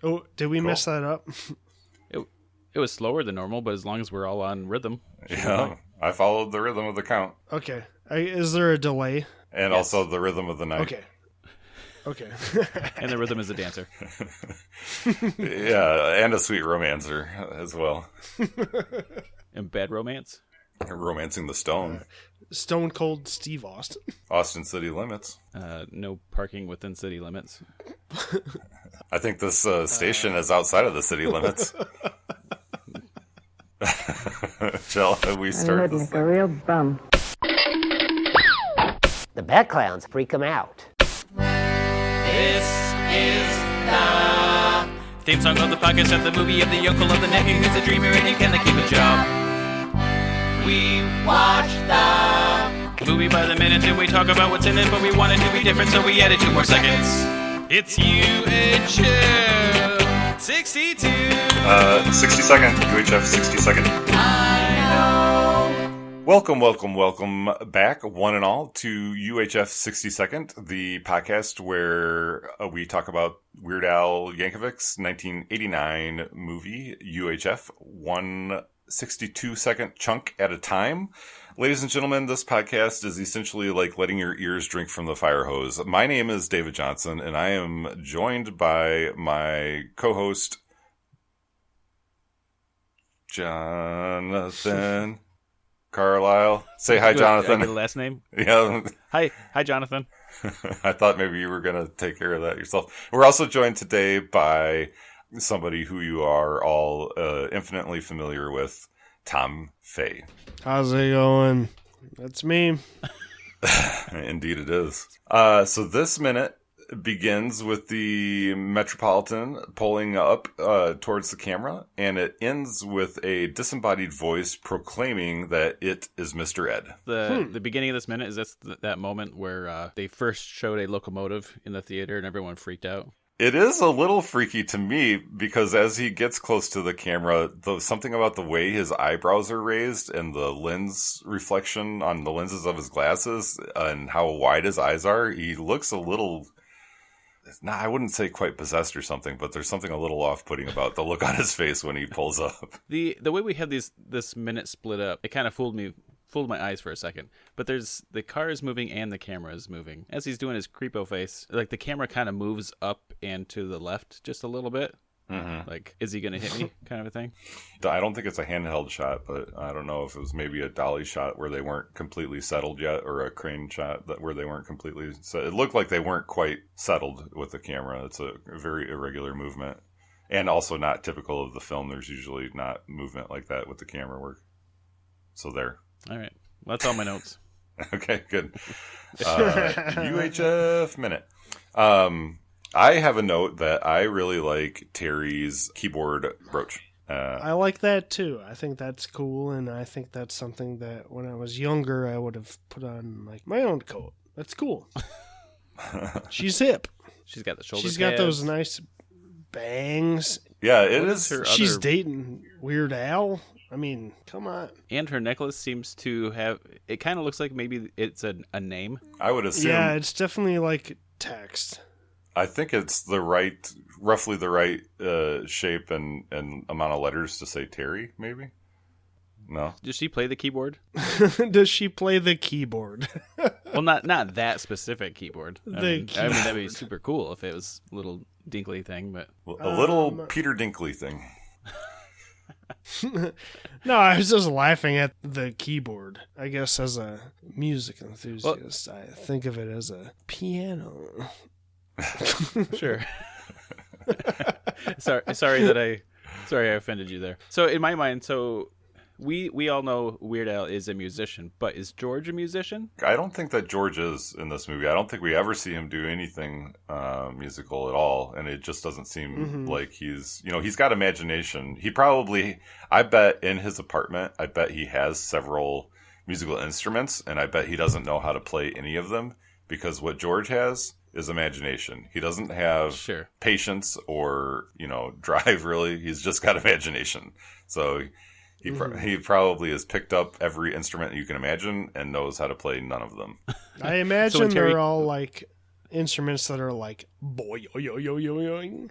Oh, did we mess that up? It was slower than normal, but as long as we're all on rhythm. Yeah, I followed the rhythm of the count. Okay. Is there a delay? And also the rhythm of the night. Okay. And the rhythm is a dancer. Yeah, and a sweet romancer as well. And bad romance? Romancing the Stone. Stone Cold Steve Austin. Austin City Limits. No parking within city limits. I think this station is outside of the city limits. Shall we start this? Like a real bum. The bad clowns freak him out. This is the theme song of the podcast of the movie of the uncle of the nephew who's a dreamer and he can keep a job. We watch the movie by the minute and we talk about what's in it, but we want it to be different, so we added 2 more seconds. It's UHF 62. 60 second. UHF 60 second. Welcome back, one and all, to UHF 60 Second, the podcast where we talk about Weird Al Yankovic's 1989 movie, UHF, 162-second chunk at a time. Ladies and gentlemen, this podcast is essentially like letting your ears drink from the fire hose. My name is David Johnson, and I am joined by my co-host, Jonathan Carlisle. Say hi, Jonathan. Get a last name? Yeah. Hi, Jonathan. I thought maybe you were going to take care of that yourself. We're also joined today by somebody who you are all infinitely familiar with, Tom Fahey. How's it going? That's me. Indeed it is. So this minute begins with the Metropolitan pulling up towards the camera, and it ends with a disembodied voice proclaiming that it is Mr. Ed. The beginning of this minute, is this that moment where they first showed a locomotive in the theater and everyone freaked out? It is a little freaky to me because as he gets close to the camera, something about the way his eyebrows are raised and the lens reflection on the lenses of his glasses and how wide his eyes are, he looks a little... I wouldn't say quite possessed or something, but there's something a little off-putting about the look on his face when he pulls up. The way we have this minute split up, it kind of fooled my eyes for a second. But the car is moving and the camera is moving. As he's doing his creepo face, like the camera kind of moves up and to the left just a little bit. Mm-hmm. Like, is he going to hit me kind of a thing? I don't think it's a handheld shot, but I don't know if it was maybe a dolly shot where they weren't completely settled yet, or a crane shot where they weren't completely set. It looked like they weren't quite settled with the camera. It's a very irregular movement, and also not typical of the film. There's usually not movement like that with the camera work. So there. All right. Well, that's all my notes. Okay, good. UHF minute. I have a note that I really like Terry's keyboard brooch. I like that too. I think that's cool, and I think that's something that when I was younger I would have put on like my own coat. That's cool. She's hip. She's got the shoulder She's pads. got those nice bangs. Yeah, it is. She's dating Weird Al. I mean, come on. And her necklace seems to have... It kind of looks like maybe it's a name. I would assume. Yeah, it's definitely like text. I think it's roughly the right shape and amount of letters to say Terry, maybe? No? Does she play the keyboard? Does she play the keyboard? Well, not that specific keyboard. I mean, that'd be super cool if it was a little Dinkley thing, but... A little Peter Dinkley thing. No, I was just laughing at the keyboard. I guess as a music enthusiast, I think of it as a piano. Sure. Sorry I offended you there. So in my mind, we all know Weird Al is a musician, but is George a musician? I don't think that George is in this movie. I don't think we ever see him do anything musical at all, and it just doesn't seem like he's got imagination. He probably, I bet in his apartment, he has several musical instruments, and I bet he doesn't know how to play any of them, because what George has is imagination. He doesn't have patience or, drive, really. He's just got imagination. So he probably has picked up every instrument you can imagine and knows how to play none of them. I imagine they're all like instruments that are like boy yo yo yo yo yo,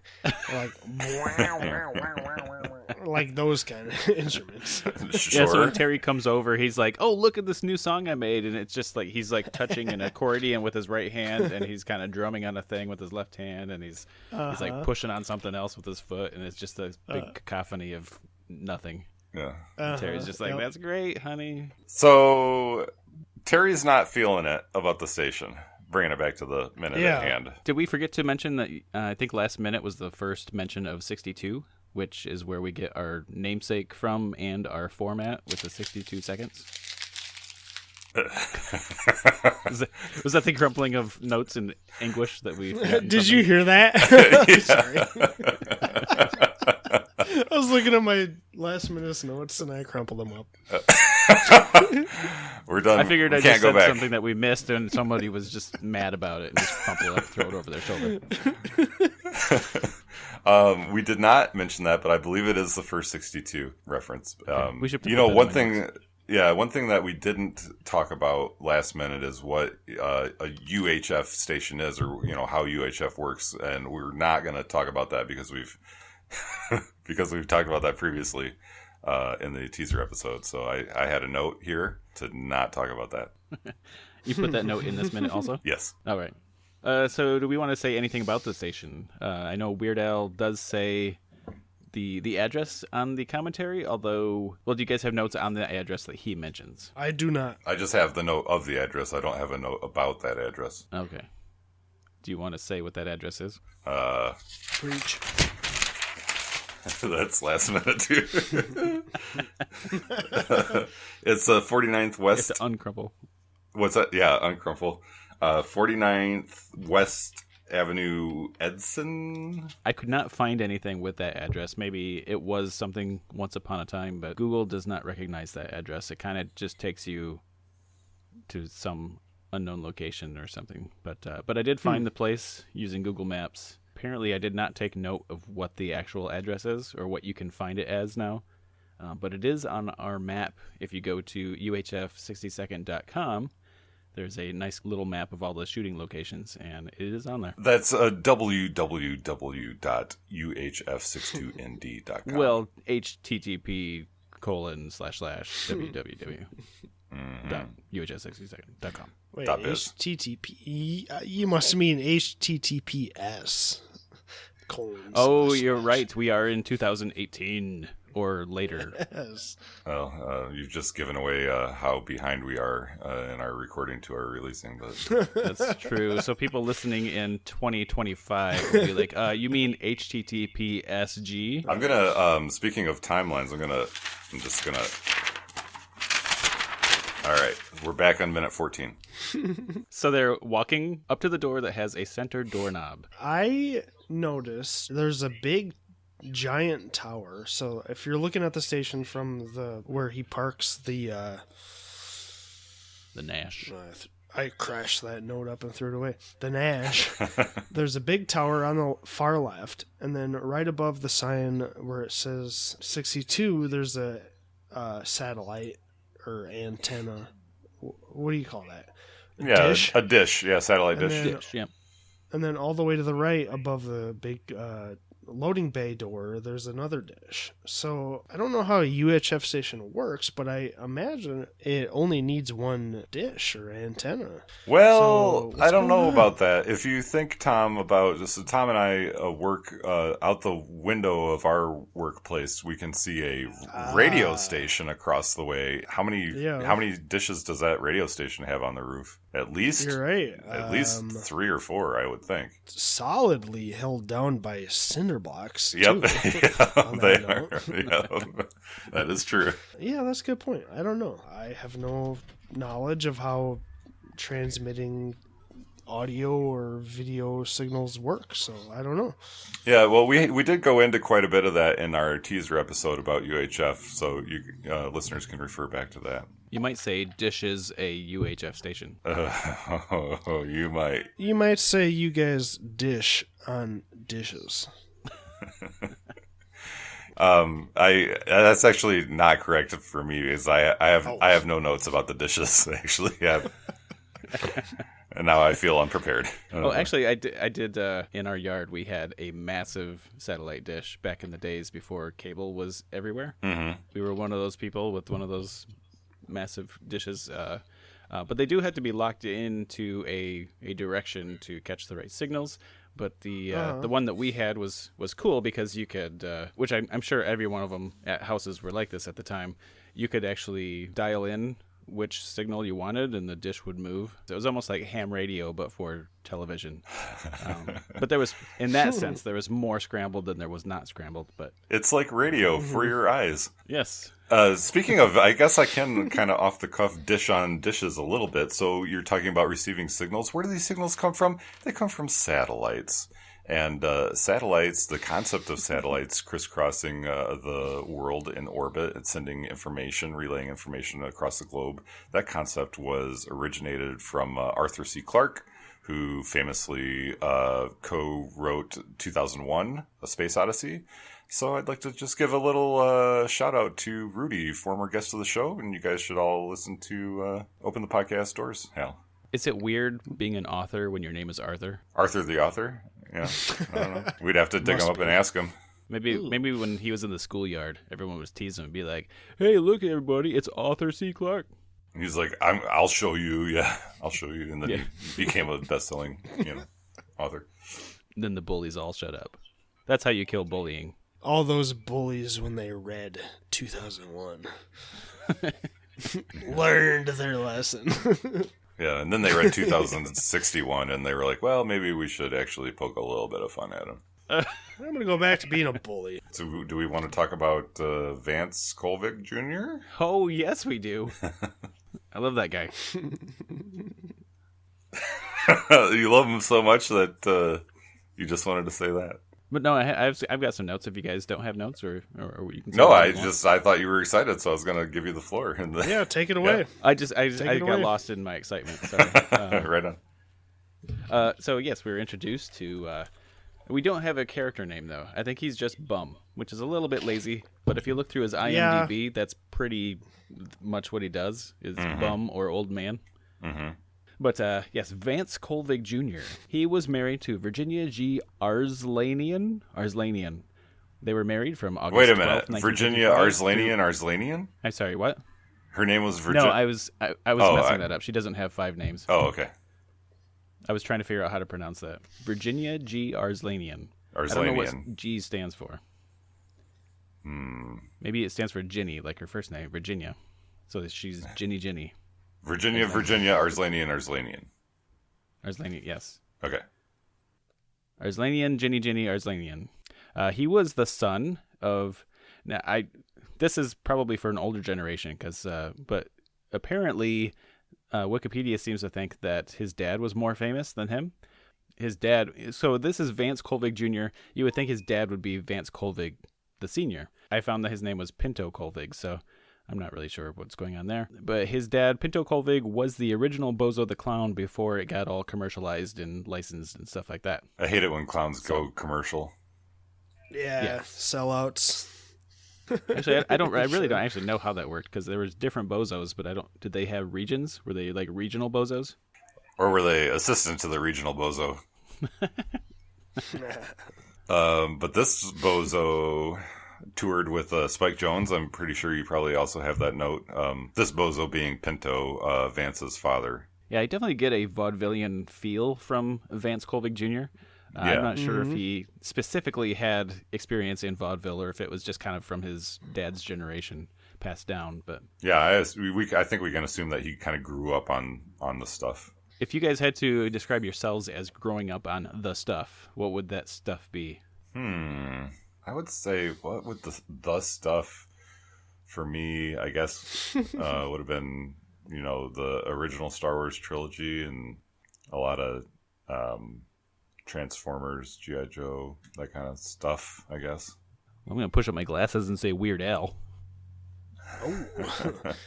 like those kind of instruments. Sure. Yeah, so when Terry comes over, he's like, "Oh, look at this new song I made," and it's just like he's like touching an accordion with his right hand, and he's kind of drumming on a thing with his left hand, and he's like pushing on something else with his foot, and it's just a big cacophony of nothing. Yeah. And Terry's just like, "That's great, honey." So Terry's not feeling it about the station. Bringing it back to the minute at hand. Did we forget to mention that I think last minute was the first mention of 62, which is where we get our namesake from and our format with the 62 seconds? Was that the crumpling of notes in English that we... Did you hear that? Sorry. I was looking at my last minute's notes and I crumpled them up. We're done. I figured I can't just go said back. something that we missed and somebody was just mad about it and just crumple it up, throw it over their shoulder. We did not mention that, but I believe it is the first 62 reference. We should put you know, that one in thing... Yeah, one thing that we didn't talk about last minute is what a UHF station is, or how UHF works, and we're not going to talk about that because we've talked about that previously in the teaser episode. So I had a note here to not talk about that. You put that note in this minute also? Yes. All right. So do we want to say anything about the station? I know Weird Al does say the address on the commentary, although, well, do you guys have notes on the address that he mentions? I do not. I just have the note of the address. I don't have a note about that address. Okay. Do you want to say what that address is? Preach. That's last minute, too. It's 49th West. It's uncrumple. What's that? Yeah, uncrumple. 49th West Avenue, Edson. I could not find anything with that address. Maybe it was something once upon a time, but Google does not recognize that address. It kind of just takes you to some unknown location or something. But I did find the place using Google Maps. Apparently, I did not take note of what the actual address is or what you can find it as now. But it is on our map. If you go to uhf60second.com, there's a nice little map of all the shooting locations, and it is on there. That's www.uhf62nd.com. Well, http://www.uhf60second.com. Wait, .biz. HTTP. You must mean HTTPS. : Oh, you're right. We are in 2018 or later. Yes. Well, you've just given away how behind we are in our recording to our releasing. But That's true. So people listening in 2025 will be like, you mean HTTPSG? I'm gonna. Speaking of timelines, I'm just gonna. All right, we're back on minute 14. So they're walking up to the door that has a center doorknob. I noticed there's a big giant tower. So if you're looking at the station from where he parks the Nash. I crashed that note up and threw it away. The Nash. There's a big tower on the far left, and then right above the sign where it says 62, there's a satellite or antenna. What do you call that? Dish? A dish. Yeah, satellite dish. then- Dish, yeah. And then all the way to the right, above the big loading bay door, there's another dish. So I don't know how a UHF station works, but I imagine it only needs one dish or antenna. Well, So, what's I don't going know on? about that. If you think, Tom, about just Tom and I work out the window of our workplace, we can see a radio station across the way. How many dishes does that radio station have on the roof? At least, You're right. At least 3 or 4, I would think. Solidly held down by cinder blocks. Yep, too, yeah, on they that are. note. Yeah, that is true. Yeah, that's a good point. I don't know. I have no knowledge of how transmitting audio or video signals work, so I don't know. Yeah, well, we did go into quite a bit of that in our teaser episode about UHF, so you listeners can refer back to that. You might say Dish is a UHF station. You might. You might say you guys dish on dishes. That's actually not correct for me because I have no notes about the dishes actually. And now I feel unprepared. Oh, actually, I did in our yard, we had a massive satellite dish back in the days before cable was everywhere. Mm-hmm. We were one of those people with one of those massive dishes. But they do have to be locked into a direction to catch the right signals. But the one that we had was cool because you could, which I'm sure every one of them at houses were like this at the time, you could actually dial in which signal you wanted and the dish would move. So it was almost like ham radio, but for television. But there was, in that sense, there was more scrambled than there was not scrambled. But it's like radio for your eyes. yes. Speaking of, I guess I can kind of off the cuff dish on dishes a little bit. So you're talking about receiving signals. Where do these signals come from? They come from satellites. And satellites, the concept of satellites crisscrossing the world in orbit and sending information, relaying information across the globe, that concept was originated from Arthur C. Clarke, who famously co-wrote 2001, A Space Odyssey. So I'd like to just give a little shout out to Rudy, former guest of the show, and you guys should all listen to Open the Podcast Doors. Hell. Is it weird being an author when your name is Arthur? Arthur the author? Yeah, I don't know. We'd have to dig him up and ask him. Maybe when he was in the schoolyard, everyone was teasing him and be like, "Hey, look, everybody, it's Arthur C. Clarke." And he's like, I'll show you. Yeah, I'll show you. And then he became a best-selling author. Then the bullies all shut up. That's how you kill bullying. All those bullies, when they read 2001, learned their lesson. Yeah, and then they read 2061, and they were like, well, maybe we should actually poke a little bit of fun at him. I'm going to go back to being a bully. So do we want to talk about Vance Colvig Jr.? Oh, yes, we do. I love that guy. You love him so much that you just wanted to say that. But no, I've got some notes. If you guys don't have notes, or you can. No, I thought you were excited, so I was going to give you the floor. Yeah, take it away. Yeah. I got lost in my excitement. Sorry. Right on. So yes, we were introduced to. We don't have a character name though. I think he's just Bum, which is a little bit lazy. But if you look through his IMDb, that's pretty much what he does is Bum or Old Man. Mm-hmm. But yes, Vance Colvig Jr. He was married to Virginia G. Arslanian. They were married from August. Wait a minute, Virginia Arslanian? I'm sorry, what? Her name was Virginia. No, I was messing that up. She doesn't have 5 names. Oh, okay. I was trying to figure out how to pronounce that. Virginia G. Arslanian. I don't know what G stands for. Maybe it stands for Ginny, like her first name, Virginia. So she's Ginny. Virginia, Arslanian. Arslanian, yes. Okay. Arslanian, Ginny, Arslanian. He was the son of. Now, this is probably for an older generation, but apparently, Wikipedia seems to think that his dad was more famous than him. His dad. So this is Vance Colvig Jr. You would think his dad would be Vance Colvig the senior. I found that his name was Pinto Colvig, so I'm not really sure what's going on there. But his dad, Pinto Colvig, was the original Bozo the Clown before it got all commercialized and licensed and stuff like that. I hate it when clowns go commercial. Yeah. Sellouts. Actually, I really don't actually know how that worked because there was different Bozos, but did they have regions? Were they like regional Bozos? Or were they assistant to the regional Bozo? But this Bozo toured with Spike Jonze. I'm pretty sure you probably also have that note. This Bozo being Pinto, Vance's father. Yeah, I definitely get a vaudevillian feel from Vance Colvig Jr. I'm not sure if he specifically had experience in vaudeville or if it was just kind of from his dad's generation passed down. But yeah, I think we can assume that he kind of grew up on the stuff. If you guys had to describe yourselves as growing up on the stuff, what would that stuff be? I would say, what would the stuff for me, I guess, would have been, the original Star Wars trilogy and a lot of Transformers, G.I. Joe, that kind of stuff, I guess. I'm going to push up my glasses and say Weird Al. Oh.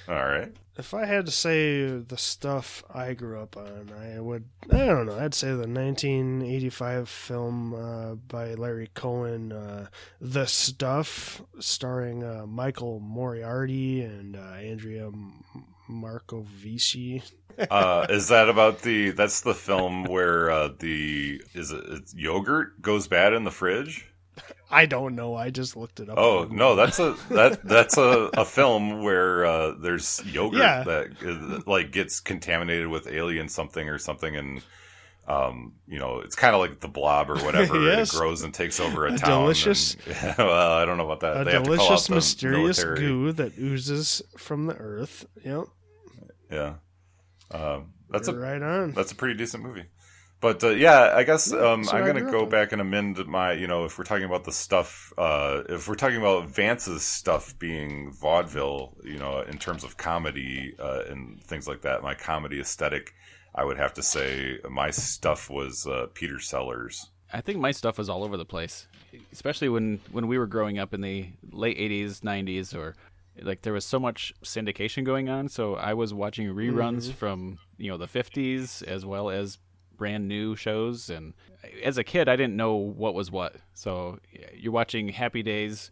All right. If I had to say the stuff I grew up on, I don't know, I'd say the 1985 film by Larry Cohen, The Stuff, starring Michael Moriarty and Andrea Marco Vici. Is that about that's the film where it's yogurt goes bad in the fridge? I don't know. I just looked it up. Oh no, that's a film where there's yogurt that like gets contaminated with alien something or something, and it's kind of like the Blob or whatever. Yes. And it grows and takes over a town. Delicious. Well, I don't know about that. A They have to call out delicious, the mysterious military. goo that oozes from the earth. Yep. Yeah, that's You're right on. That's a pretty decent movie. But I guess so I'm I going to grew go up back and amend my, if we're talking about the stuff, if we're talking about Vance's stuff being vaudeville, in terms of comedy and things like that, my comedy aesthetic, I would have to say my stuff was Peter Sellers. I think my stuff was all over the place, especially when we were growing up in the late 80s, 90s, or like there was so much syndication going on. So I was watching reruns from, the 50s as well as brand new shows, and as a kid I didn't know what was what. So you're watching Happy Days,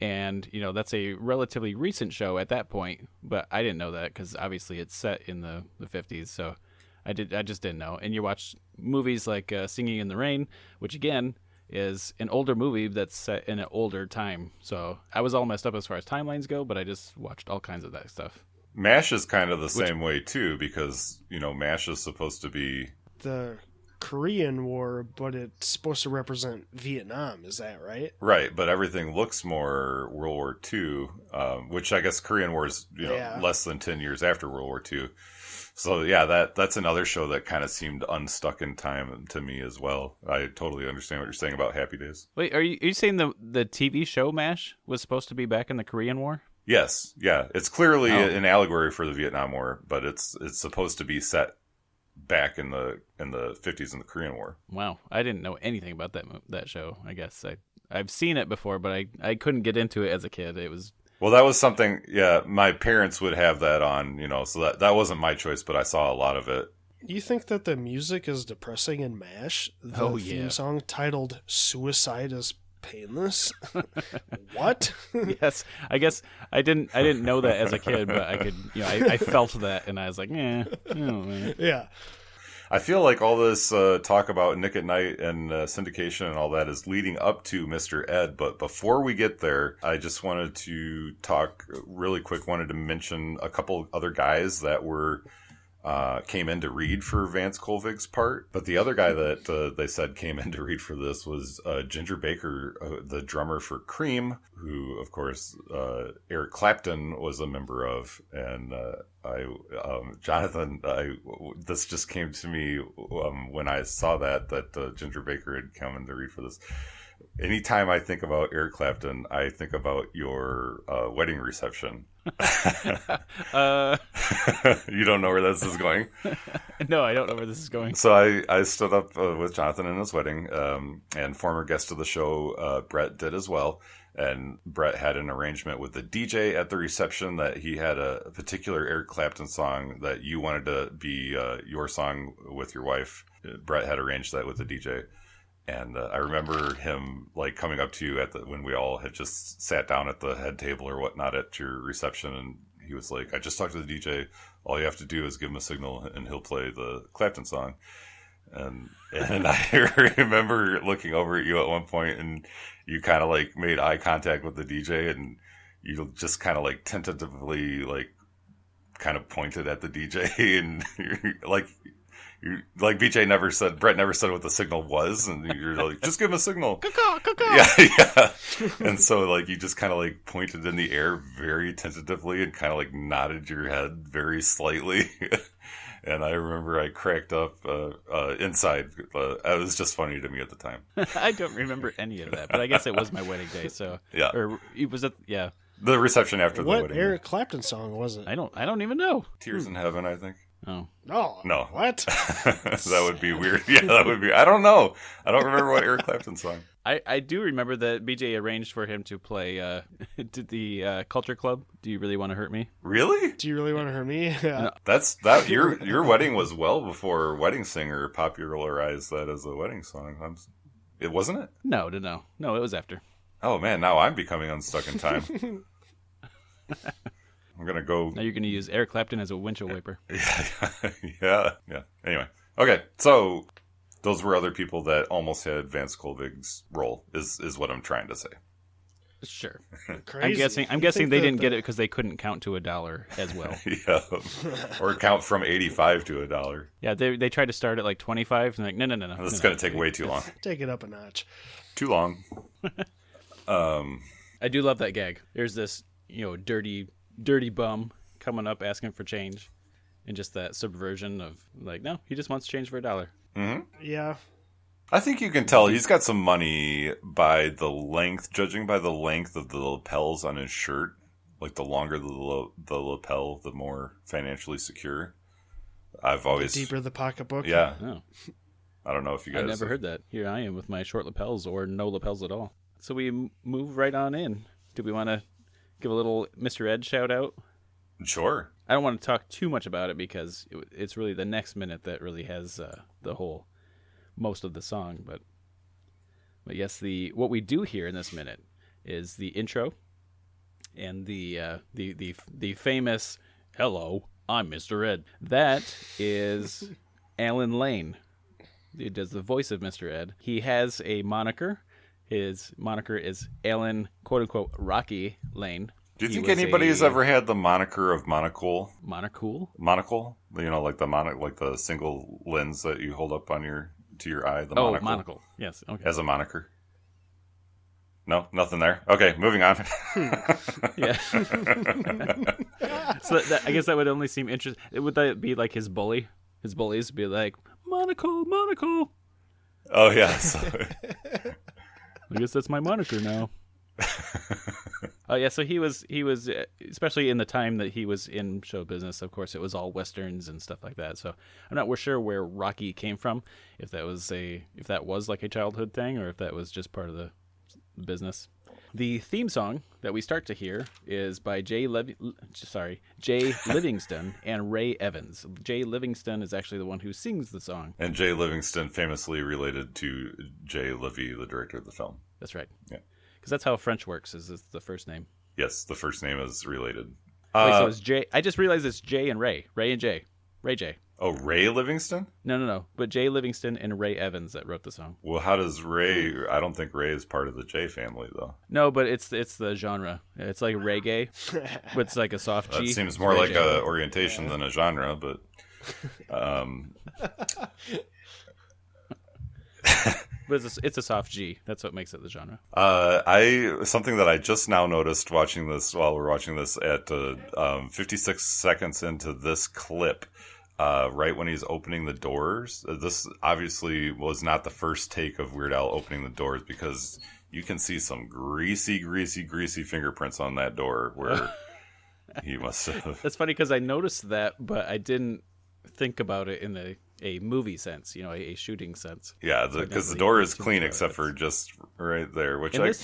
and that's a relatively recent show at that point, but I didn't know that because obviously it's set in the 50s. So I just didn't know. And you watch movies like Singing in the Rain, which again is an older movie that's set in an older time. So I was all messed up as far as timelines go, but I just watched all kinds of that stuff. MASH is kind of the same way too, because MASH is supposed to be the Korean War, but it's supposed to represent Vietnam. Is that right? Right, but everything looks more World War II, which I guess Korean War is less than 10 years after World War II. So yeah, that's another show that kind of seemed unstuck in time to me as well. I totally understand what you're saying about Happy Days. Wait, are you saying the TV show MASH was supposed to be back in the Korean War? Yes, yeah, it's clearly an allegory for the Vietnam War, but it's supposed to be set back in the 50s in the Korean War. Wow, I didn't know anything about that show. I guess I've seen it before, but I couldn't get into it as a kid. It was that was something. Yeah, my parents would have that on, so that wasn't my choice, but I saw a lot of it. You think that the music is depressing in MASH? The theme song titled "Suicide is Painless." What? Yes, I guess I didn't know that as a kid, but I could, I felt that, and I was like, Yeah. I feel like all this talk about Nick at Night and syndication and all that is leading up to Mr. Ed. But before we get there, I just wanted to talk really quick. Wanted to mention a couple other guys that came in to read for Vance Colvig's part. But the other guy that they said came in to read for this was Ginger Baker, the drummer for Cream, who, of course, Eric Clapton was a member of. And Jonathan, this just came to me when I saw that Ginger Baker had come in to read for this. Anytime I think about Eric Clapton, I think about your wedding reception. You don't know where this is going? No, I don't know where this is going. So I stood up with Jonathan in his wedding, and former guest of the show, Brett, did as well. And Brett had an arrangement with the DJ at the reception that he had a particular Eric Clapton song that you wanted to be your song with your wife. Brett had arranged that with the DJ. And I remember him coming up to you when we all had just sat down at the head table or whatnot at your reception, and he was like, "I just talked to the DJ. All you have to do is give him a signal, and he'll play the Clapton song." And I remember looking over at you at one point, and you kind of made eye contact with the DJ, and you just kind of tentatively kind of pointed at the DJ, and BJ never said, Brett never said what the signal was, and you're like, just give him a signal. Yeah. And so you just kind of pointed in the air very tentatively and kind of nodded your head very slightly. And I remember I cracked up inside. It was just funny to me at the time. I don't remember any of that, but I guess it was my wedding day. So yeah, or it was yeah, the reception after the wedding. What Eric Clapton song was it? I don't even know. Tears in Heaven, I think. Oh. No. What? That would be weird. Yeah, that would be. I don't know. I don't remember what Eric Clapton song. I do remember that BJ arranged for him to play did the Culture Club. Do you really want to hurt me? Really? Do you really want to hurt me? Yeah. No. Your wedding was well before Wedding Singer popularized that as a wedding song. It wasn't it? No, it was after. Oh man, now I'm becoming unstuck in time. I'm gonna go. Now you're going to use Eric Clapton as a windshield wiper. Yeah. Anyway, okay. So those were other people that almost had Vance Kolvig's role. Is what I'm trying to say. Sure. Crazy. I'm guessing they didn't get it because they couldn't count to $1 as well. Yeah, or count from 85 to $1. Yeah, they tried to start at like 25 and like no. This is gonna take way too long. Take it up a notch. Too long. I do love that gag. There's this, dirty bum coming up asking for change, and just that subversion of like, no, he just wants change for $1. Mm-hmm. Yeah. I think you can tell he's got some money by the length, judging by the length of the lapels on his shirt. Like the longer the lapel, the more financially secure. The deeper the pocketbook. Yeah. Oh. I don't know if you guys. I never heard that. Here I am with my short lapels or no lapels at all. So we move right on in. Do we want to give a little Mr. Ed shout out? Sure. I don't want to talk too much about it because it's really the next minute that really has most of the song. But yes, what we do here in this minute is the intro and the famous "Hello, I'm Mr. Ed." That is Alan Lane. He does the voice of Mr. Ed. He has a moniker. His moniker is Alan, quote unquote, Rocky Lane. Do you think anybody's ever had the moniker of monocle? Monocle? Monocle? Like the single lens that you hold up on to your eye. The monocle. Yes. Okay. As a moniker. No, nothing there. Okay, moving on. Yeah. So I guess that would only seem interesting. Would that be like his bully? His bullies would be like, monocle. Oh, yeah. I guess that's my moniker now. Yeah, so he was especially in the time that he was in show business. Of course, it was all westerns and stuff like that. So I'm not sure where Rocky came from. If that was like a childhood thing, or if that was just part of the business. The theme song that we start to hear is by Jay Livingston and Ray Evans. Jay Livingston is actually the one who sings the song. And Jay Livingston, famously related to Jay Levy, the director of the film. That's right. Yeah. Because that's how French works, is it's the first name. Yes, the first name is related. Wait, so it's Jay. I just realized it's Jay and Ray. Ray and Jay. Ray J. Oh, Ray Livingston? No. But Jay Livingston and Ray Evans that wrote the song. Well, how does Ray... I don't think Ray is part of the J family, though. No, but it's the genre. It's like reggae, but it's like a soft G. That seems more like a orientation than a genre, but... But it's a soft G. That's what makes it the genre. Something that I just now noticed while we're watching this at 56 seconds into this clip... right when he's opening the doors. This obviously was not the first take of Weird Al opening the doors, because you can see some greasy fingerprints on that door where he must have. That's funny because I noticed that, but I didn't think about it in a movie sense, a shooting sense. Yeah, because the door is clean except for just right there, which and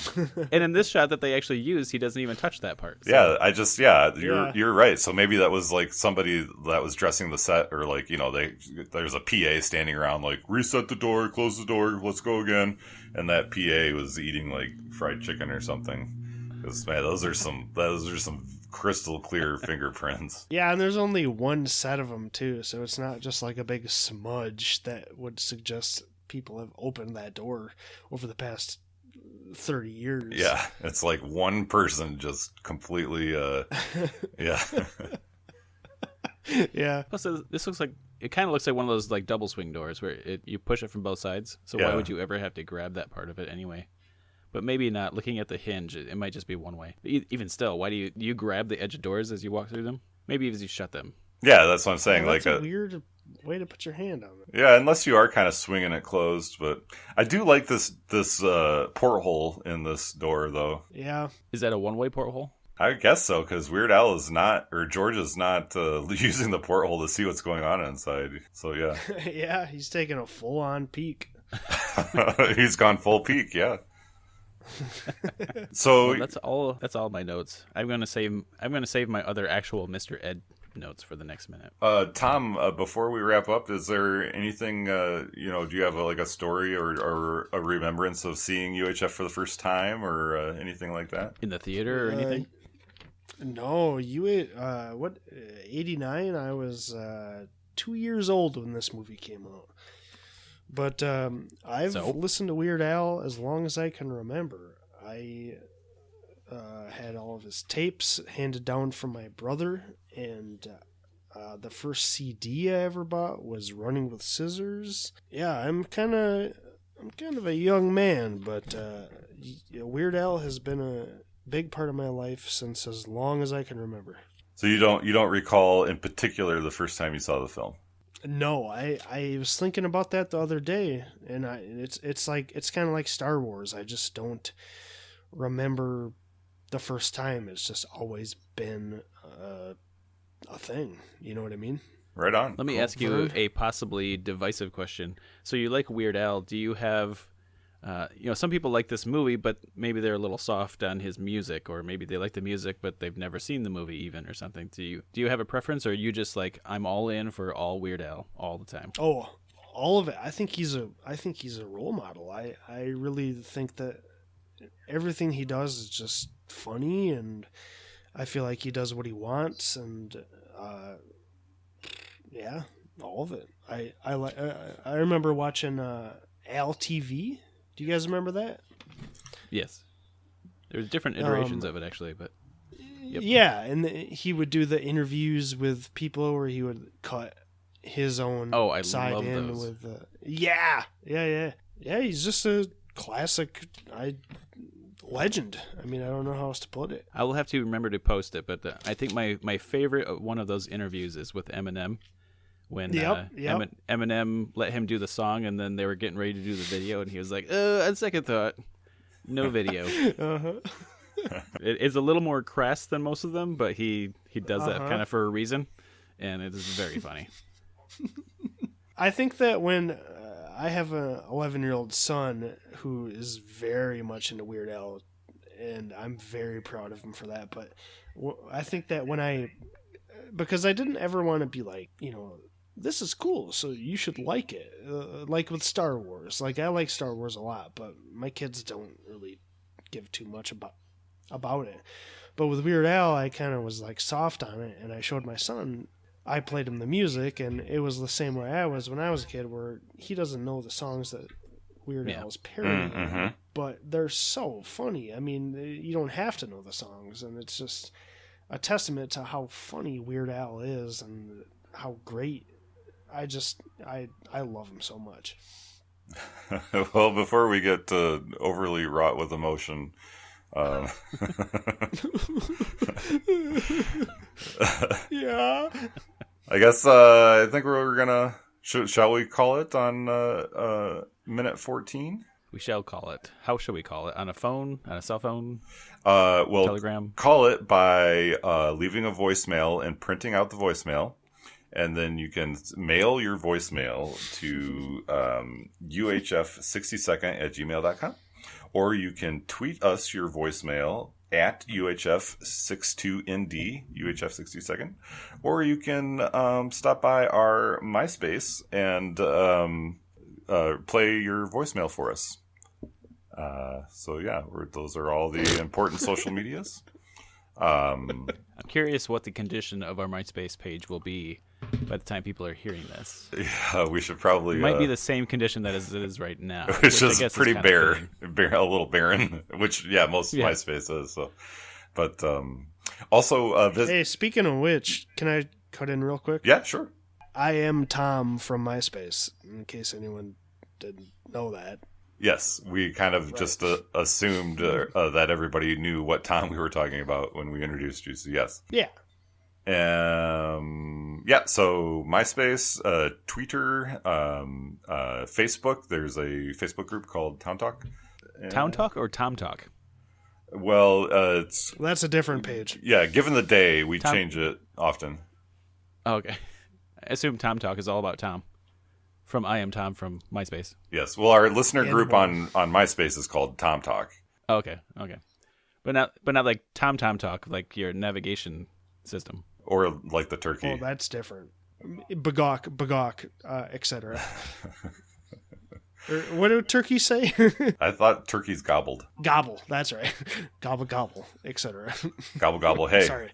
in this shot that they actually use, he doesn't even touch that part. So. Yeah, you're right. So maybe that was like somebody that was dressing the set, or like there's a PA standing around like, reset the door, close the door, let's go again, and that PA was eating like fried chicken or something. Because man, those are some crystal clear fingerprints. Yeah, and there's only one set of them too, so it's not just like a big smudge that would suggest people have opened that door over the past 30 years. Yeah, it's like one person just completely yeah. Yeah. Plus, this looks like it kind of looks like one of those like double swing doors where you push it from both sides. So why would you ever have to grab that part of it anyway? But maybe not. Looking at the hinge, it might just be one way. Even still, why do you grab the edge of doors as you walk through them? Maybe as you shut them. Yeah, that's what I'm saying. That's a weird way to put your hand on it. Yeah, unless you are kind of swinging it closed. But I do like this porthole in this door, though. Yeah. Is that a one-way porthole? I guess so, because Weird Al is not, or George is not using the porthole to see what's going on inside. So, yeah. Yeah, he's taking a full-on peek. He's gone full peek, yeah. So well, that's all my notes. I'm gonna save my other actual Mr. Ed notes for the next minute. Tom, before we wrap up, is there anything do you have a story or a remembrance of seeing UHF for the first time, or anything like that in the theater or anything? No, you what? 89. I was 2 years old when this movie came out. But I've listened to Weird Al as long as I can remember. I had all of his tapes handed down from my brother, and the first CD I ever bought was Running with Scissors. Yeah, I'm kind of a young man, but Weird Al has been a big part of my life since as long as I can remember. So you don't recall in particular the first time you saw the film? No, I was thinking about that the other day, and it's kind of like Star Wars. I just don't remember the first time. It's just always been a thing. You know what I mean? Right on. Let me ask you a possibly divisive question. So you like Weird Al? Do you have, some people like this movie, but maybe they're a little soft on his music, or maybe they like the music, but they've never seen the movie even, or something. Do you have a preference, or are you just like, I'm all in for all Weird Al all the time? Oh, all of it. I think he's a role model. I really think that everything he does is just funny, and I feel like he does what he wants, and yeah, all of it. I remember watching Al TV. Do you guys remember that? Yes. There's different iterations of it, actually, but... Yep. Yeah, and he would do the interviews with people where he would cut his own side love in those. with... Yeah, he's just a classic legend. I mean, I don't know how else to put it. I will have to remember to post it, but I think my favorite one of those interviews is with Eminem. When Eminem let him do the song, and then they were getting ready to do the video, and he was like, on second thought, no video. It's a little more crass than most of them, but he does that kind of for a reason, and it is very funny. I think that when I have an 11-year-old son who is very much into Weird Al, and I'm very proud of him for that, but I think that because I didn't ever want to be like, this is cool, so you should like it. Like with Star Wars. Like, I like Star Wars a lot, but my kids don't really give too much about it. But with Weird Al, I kind of was like soft on it, and I showed my son. I played him the music, and it was the same way I was when I was a kid, where he doesn't know the songs that Weird Al's parodying, but they're so funny. I mean, you don't have to know the songs, and it's just a testament to how funny Weird Al is and how great. I love him so much. Well, before we get overly wrought with emotion, yeah. I guess I think we're gonna. Shall we call it on minute 14? We shall call it. How shall we call it? On a phone? On a cell phone? Well, Telegram? Call it by leaving a voicemail and printing out the voicemail. And then you can mail your voicemail to uhf60second@gmail.com. Or you can tweet us your voicemail at UHF62ND, UHF60second. Or you can stop by our MySpace and play your voicemail for us. So yeah, those are all the important social medias. I'm curious what the condition of our MySpace page will be by the time people are hearing this. Yeah, we should probably... It might be the same condition that it is right now. Which is pretty bare, a little barren, which, yeah, most MySpace is. So. But also... Hey, speaking of which, can I cut in real quick? Yeah, sure. I am Tom from MySpace, in case anyone didn't know that. Yes, we kind of just assumed that everybody knew what Tom we were talking about when we introduced you, so yes. Yeah. So MySpace, Twitter, Facebook. There's a Facebook group called Town Talk. Town Talk or Tom Talk? Well, that's a different page. Yeah, given the day, we change it often. Oh, okay. I assume Tom Talk is all about Tom. From I Am Tom from MySpace. Yes. Well, our listener group on MySpace is called Tom Talk. Oh, okay. But not like Tom Talk, like your navigation system. Or like the turkey. Oh, that's different. Bagok, etc. Or what do turkeys say? I thought turkeys gobbled. Gobble. That's right. Gobble, gobble, etc. Gobble, gobble. Hey. Sorry.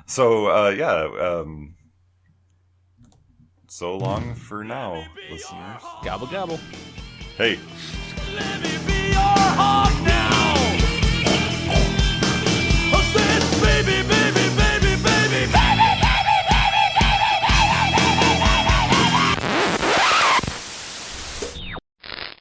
So, so long for now, listeners. Gobble, gobble. Hey. Let me